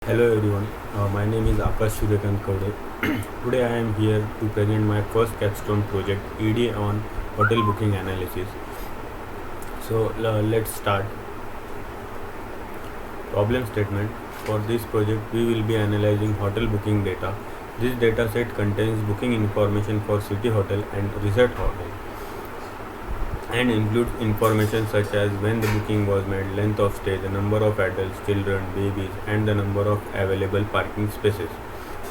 Hello everyone, my name is Akash Suryakant Kaude. Today I am here to present my first capstone project EDA on hotel booking analysis. Let's start. Problem statement. For this project we will be analyzing hotel booking data. This data set contains booking information for city hotel and resort hotel and includes information such as when the booking was made, length of stay, the number of adults, children, babies, and the number of available parking spaces.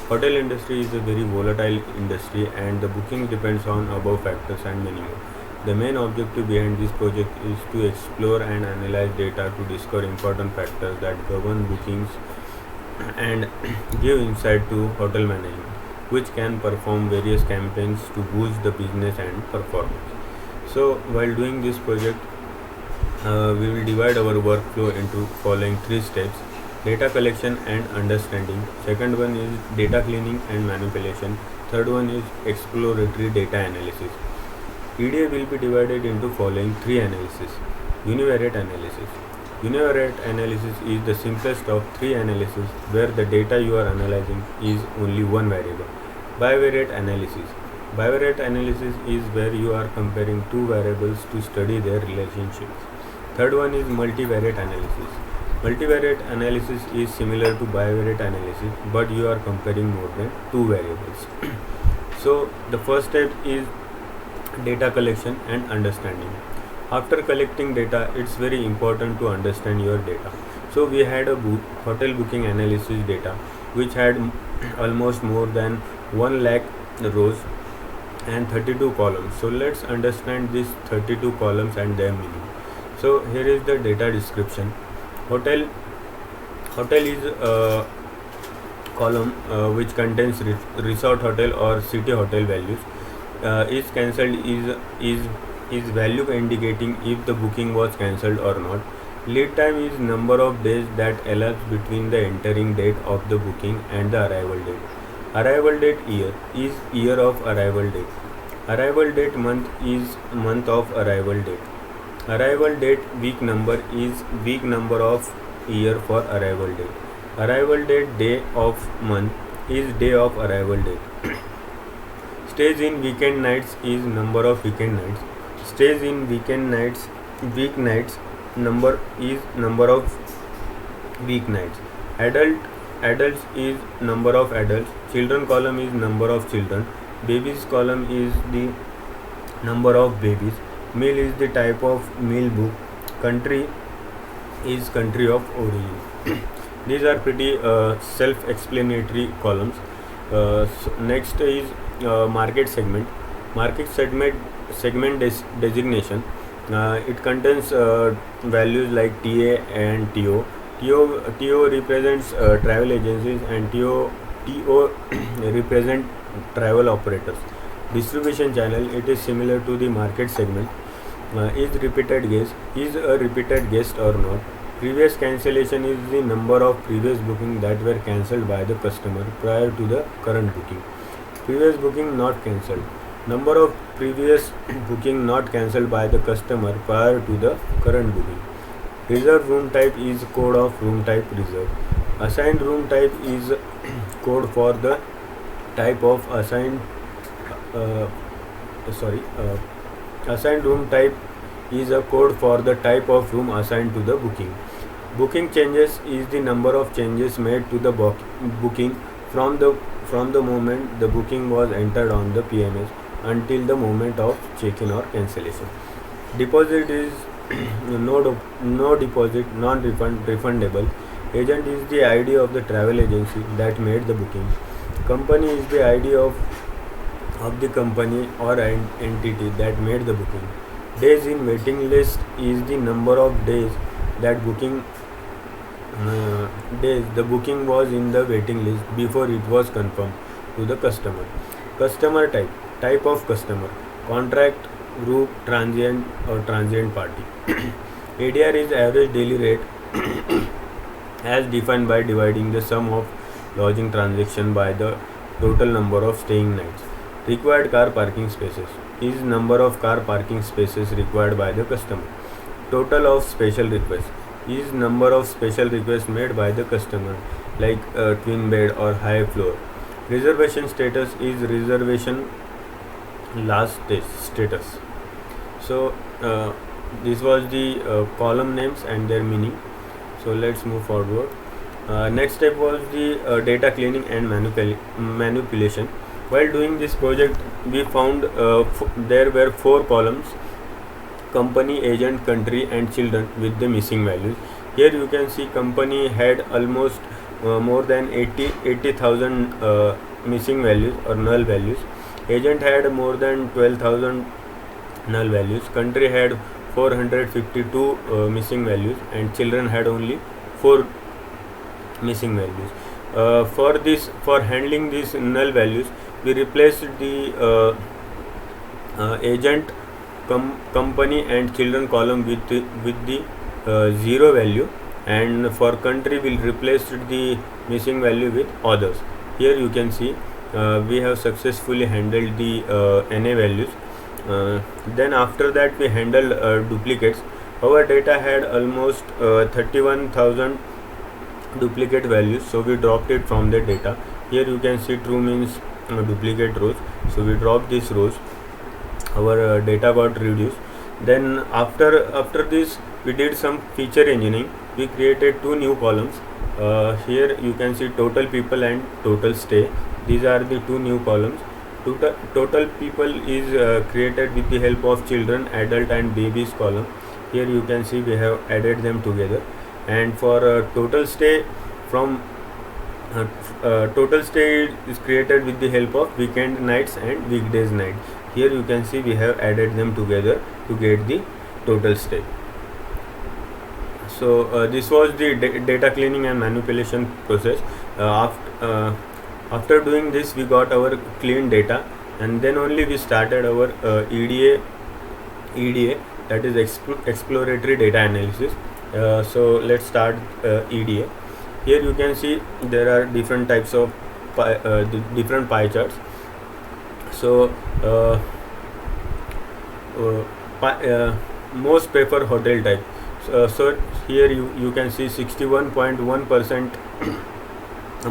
Hotel industry is a very volatile industry and the booking depends on above factors and many more. The main objective behind this project is to explore and analyze data to discover important factors that govern bookings and give insight to hotel management, which can perform various campaigns to boost the business and performance. So while doing this project, we will divide our workflow into following three steps: data collection and understanding. Second one is data cleaning and manipulation. Third one is exploratory data analysis. EDA will be divided into following three analysis. Univariate analysis. Univariate analysis is the simplest of three analysis where the data you are analyzing is only one variable. Bivariate analysis. Bivariate analysis is where you are comparing two variables to study their relationships. Third one is multivariate analysis. Multivariate analysis is similar to bivariate analysis, but you are comparing more than two variables. So the first step is data collection and understanding. After collecting data, it's very important to understand your data. So we had a hotel booking analysis data which had almost more than 1 lakh rows and 32 columns. So let's understand these 32 columns and their meaning. So here is the data description. Hotel is a column which contains resort hotel or city hotel values. Is cancelled is value indicating if the booking was cancelled or not. Lead time is number of days that elapsed between the entering date of the booking and the arrival date. Arrival date year is year of arrival date. Arrival date month is month of arrival date. Arrival date week number is week number of year for arrival date. Arrival date day of month is day of arrival date. Stays in weekend nights is number of weekend nights. Stays in weekend nights weeknights number is number of weeknights. Adults is number of adults. Children column is number of children. Babies column is the number of babies. Meal is the type of meal book. Country is country of origin. These are pretty self-explanatory columns. Next is market segment. Market segment designation. It contains values like TA and TO. TO represents travel agencies and TO represent travel operators. Distribution channel, it is similar to the market segment. Is a repeated guest or not? Previous cancellation is the number of previous booking that were cancelled by the customer prior to the current booking. Previous booking not cancelled. Number of previous booking not cancelled by the customer prior to the current booking. Reserved room type is code of room type reserved. Assigned room type is code for the type of assigned assigned room type is a code for the type of room assigned to the booking. Booking changes is the number of changes made to the booking from the moment the booking was entered on the PMS until the moment of check-in or cancellation. Deposit is no deposit, non-refund, refundable. Agent is the ID of the travel agency that made the booking. Company is the ID of the company or entity that made the booking. Days in waiting list is the number of days that the booking was in the waiting list before it was confirmed to the customer. Customer type of customer, contract, group, transient or transient party. ADR is average daily rate as defined by dividing the sum of lodging transaction by the total number of staying nights. Required car parking spaces is number of car parking spaces required by the customer. Total of special requests is number of special requests made by the customer. like twin bed or high floor. Reservation status is reservation last status. So this was the column names and their meaning. So let's move forward. Next step was the data cleaning and manipulation. While doing this project, we found there were 4 columns: company, agent, country, and children with the missing values. Here you can see company had almost more than 80,000 missing values or null values. Agent had more than 12,000 null values. Country had 452 missing values, and children had only 4 missing values. For handling these null values, we replaced the agent, company, and children column with the 0 value, and for country we'll replace the missing value with others. Here you can see we have successfully handled the NA values. Then after that we handled duplicates. Our data had almost 31,000 duplicate values, so we dropped it from the data. Here you can see true means duplicate rows, so we dropped these rows. Our data got reduced. Then after this we did some feature engineering. We created 2 new columns. Here you can see total people and total stay. These are the 2 new columns. Total people is created with the help of children, adult, and babies column. Here you can see we have added them together. And for total stay, from total stay is created with the help of weekend nights and weekdays night. Here you can see we have added them together to get the total stay. So this was the data cleaning and manipulation process. After doing this, we got our clean data, and then only we started our EDA, that is exploratory data analysis. So let's start EDA. Here you can see there are different types of different pie charts. So most prefer hotel type. So here you can see 61.1%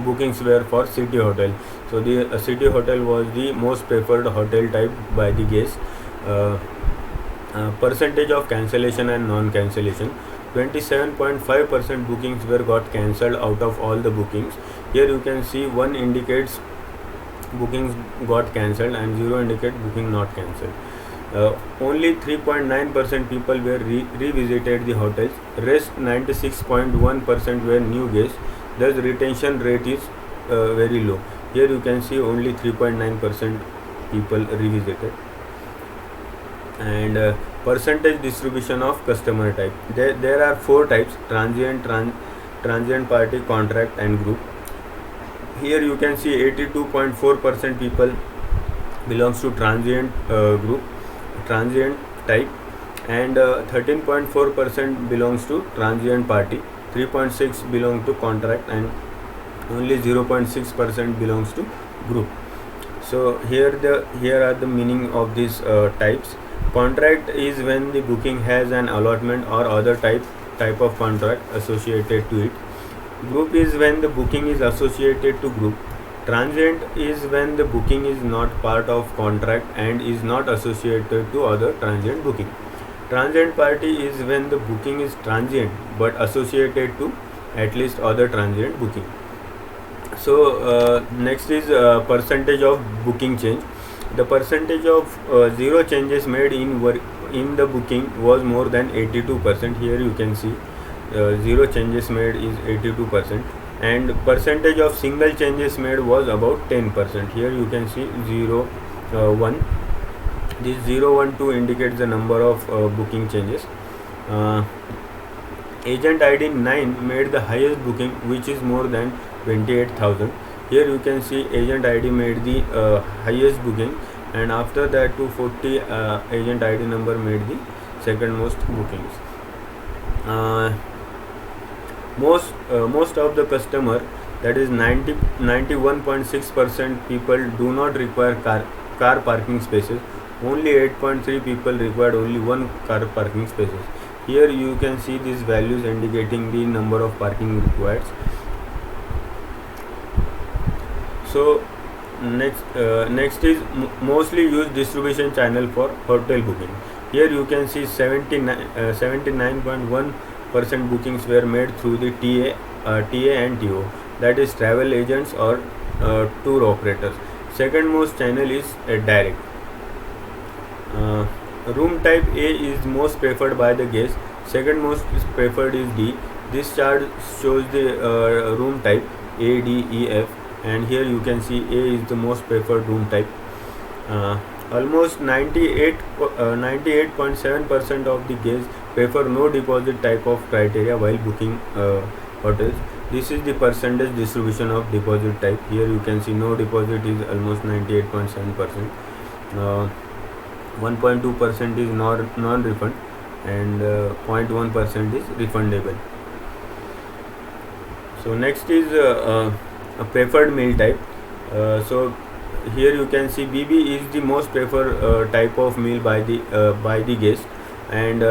bookings were for city hotel. So the city hotel was the most preferred hotel type by the guests. Percentage of cancellation and non-cancellation: 27.5% bookings were got cancelled out of all the bookings. Here you can see 1 indicates bookings got cancelled and 0 indicate booking not cancelled. Only 3.9% people were revisited the hotels. Rest 96.1% were new guests. Thus retention rate is very low. Here you can see only 3.9% people revisited. And percentage distribution of customer type. There are 4 types: transient, transient party, contract, and group. Here you can see 82.4% people belongs to transient group, transient type, and 13.4% belongs to transient party, 3.6 belong to contract, and only 0.6% belongs to group. So here are the meaning of these types. Contract is when the booking has an allotment or other type of contract associated to it. Group is when the booking is associated to group. Transient is when the booking is not part of contract and is not associated to other transient booking. Transient party is when the booking is transient but associated to at least other transient booking. So next is percentage of booking change. The percentage of 0 changes made in the booking was more than 82%. Here you can see 0 changes made is 82%, and percentage of single changes made was about 10%. Here you can see 0, 1. This 0, 1, 2 indicates the number of booking changes. Agent ID 9 made the highest booking, which is more than 28,000. Here you can see agent ID made the highest booking, and after that 240 agent ID number made the second most bookings. Most of the customer, that is 91.6% people do not require car parking spaces. Only 8.3 people required only 1 car parking spaces. Here you can see these values indicating the number of parking required. So next is mostly used distribution channel for hotel booking. Here you can see 79.1% bookings were made through the TA and TO, that is travel agents or tour operators. Second most channel is direct. Room type A is most preferred by the guest. Second most preferred is D. This chart shows the room type A, D, E, F, and here you can see A is the most preferred room type. Almost 98.7% of the guests prefer no deposit type of criteria while booking hotels. This is the percentage distribution of deposit type. Here you can see no deposit is almost 98.7%. 1.2% is non-refund, and 0.1% is refundable. So next is a preferred meal type. So here you can see BB is the most preferred type of meal by the guest, and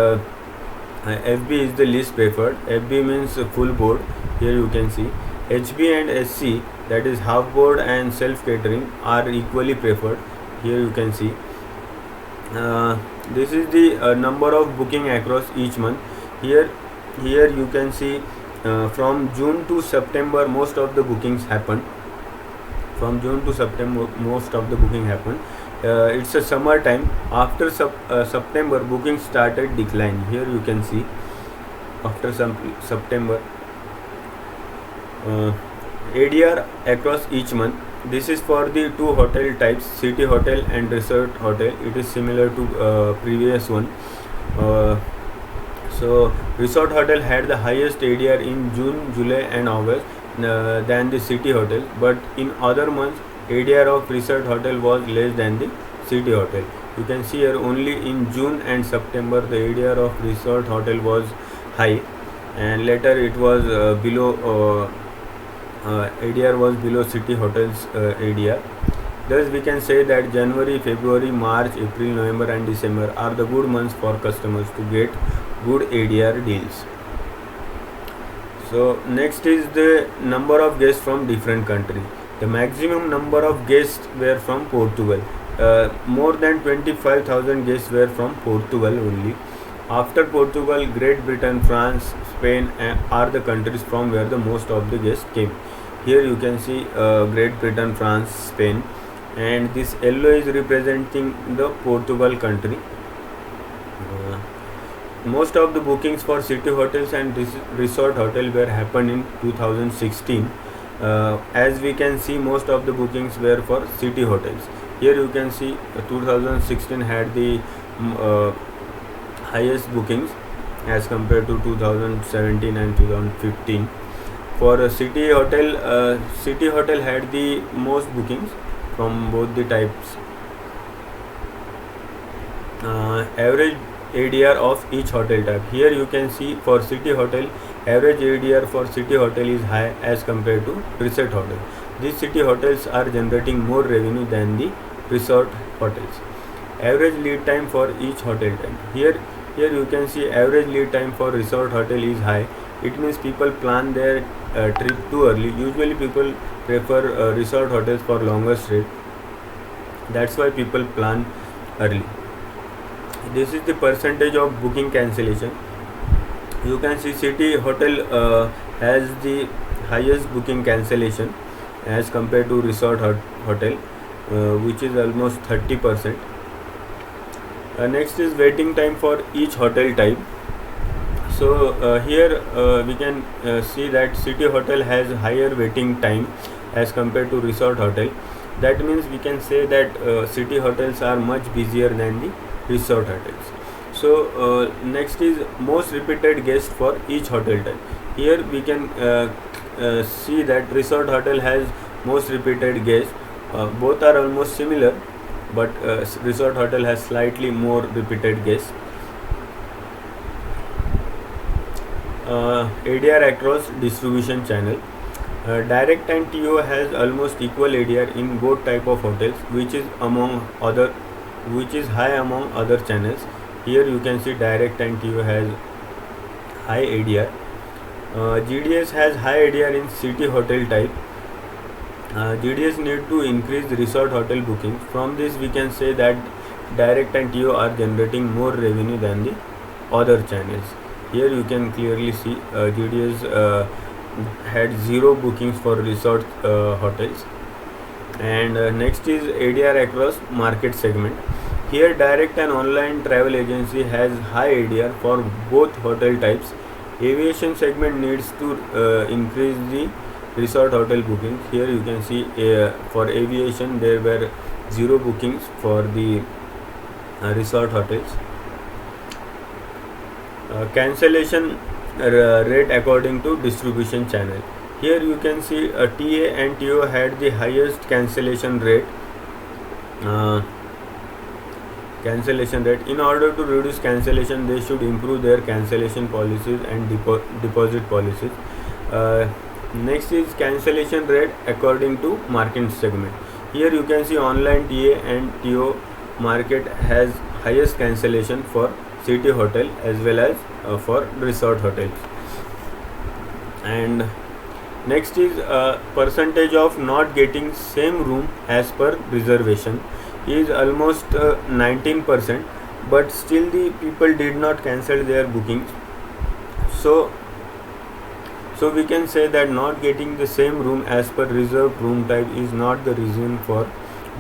FB is the least preferred. FB means full board. Here you can see HB and SC, that is half board and self catering, are equally preferred. Here you can see this is the number of booking across each month. Here you can see from June to September most of the bookings happen. From June to September most of the booking happen. It's a summer time. After September bookings started decline. Here you can see after September ADR across each month. This is for the two hotel types, city hotel and resort hotel. It is similar to previous one. So resort hotel had the highest ADR in June, July and August than the city hotel, but in other months ADR of resort hotel was less than the city hotel. You can see here only in June and September the ADR of resort hotel was high, and later it was below ADR was below city hotels ADR. Thus we can say that January, February, March, April, November and December are the good months for customers to get good ADR deals. So next is the number of guests from different countries. The maximum number of guests were from Portugal. More than 25,000 guests were from Portugal only. After Portugal, Great Britain, France, Spain are the countries from where the most of the guests came. Here you can see Great Britain, France, Spain, and this yellow is representing the Portugal country. Most of the bookings for city hotels and resort hotel were happened in 2016. As we can see, most of the bookings were for city hotels. Here you can see 2016 had the highest bookings as compared to 2017 and 2015. For a city hotel had the most bookings from both the types. Average ADR of each hotel type. Here you can see for city hotel, average ADR for city hotel is high as compared to resort hotel. These city hotels are generating more revenue than the resort hotels. Average lead time for each hotel type. Here you can see average lead time for resort hotel is high. It means people plan their trip too early. Usually people prefer resort hotels for longer stay. That's why people plan early. This is the percentage of booking cancellation. You can see city hotel has the highest booking cancellation as compared to resort hotel, which is almost 30%. Next is waiting time for each hotel type. So here we can see that city hotel has higher waiting time as compared to resort hotel. That means we can say that city hotels are much busier than the resort hotels. So next is most repeated guests for each hotel type. Here we can see that resort hotel has most repeated guests. Both are almost similar, but resort hotel has slightly more repeated guests. ADR across distribution channel. Direct and TO has almost equal ADR in both type of hotels, which is high among other channels. Here you can see direct and TO has high ADR. GDS has high ADR in city hotel type, GDS need to increase resort hotel bookings. From this we can say that direct and TO are generating more revenue than the other channels. Here you can clearly see GDS had 0 bookings for resort hotels. And next is ADR across market segment. Here direct and online travel agency has high ADR for both hotel types. Aviation segment needs to increase the resort hotel bookings. Here you can see for aviation there were 0 bookings for the resort hotels. Cancellation rate according to distribution channel. Here you can see TA and TO had the highest cancellation rate. In order to reduce cancellation, they should improve their cancellation policies and deposit policies. Next is cancellation rate according to market segment. Here you can see online TA and TO market has highest cancellation for city hotel as well as for resort hotels. And next is percentage of not getting same room as per reservation is almost 19%, but still the people did not cancel their bookings. So we can say that not getting the same room as per reserved room type is not the reason for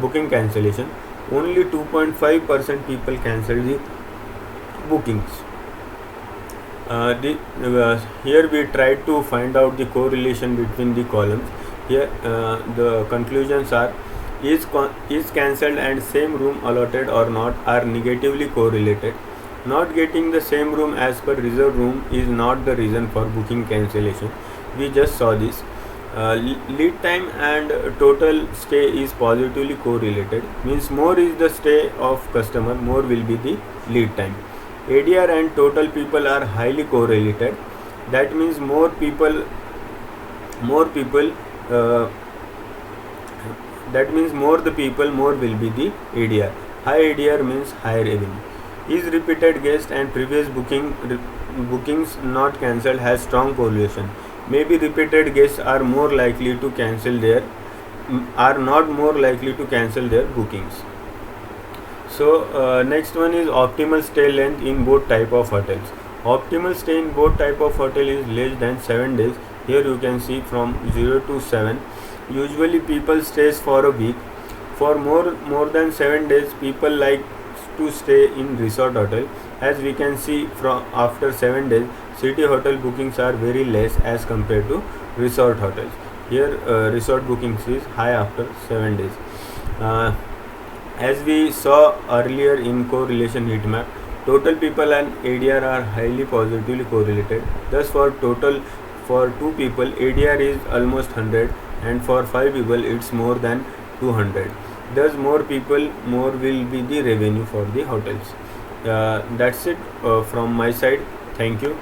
booking cancellation. Only 2.5% people cancel the bookings. Here we tried to find out the correlation between the columns. Here the conclusions are is cancelled and same room allotted or not are negatively correlated. Not getting the same room as per reserved room is not the reason for booking cancellation. We just saw this. Lead time and total stay is positively correlated. Means more is the stay of customer, more will be the lead time. ADR and total people are highly correlated. That means more the people, more will be the ADR. High ADR means higher revenue. Is repeated guest and previous bookings not cancelled has strong correlation. Maybe repeated guests are not more likely to cancel their bookings. So next one is optimal stay length in both type of hotels. Optimal stay in both type of hotel is less than 7 days. Here you can see from 0 to 7. Usually people stays for a week. For more than 7 days, people like to stay in resort hotel. As we can see from after 7 days, city hotel bookings are very less as compared to resort hotels. Here resort bookings is high after 7 days. As we saw earlier in correlation heat map, total people and ADR are highly positively correlated. Thus for 2 people ADR is almost 100 and for 5 people it's more than 200. Thus more people, more will be the revenue for the hotels. That's it from my side. Thank you.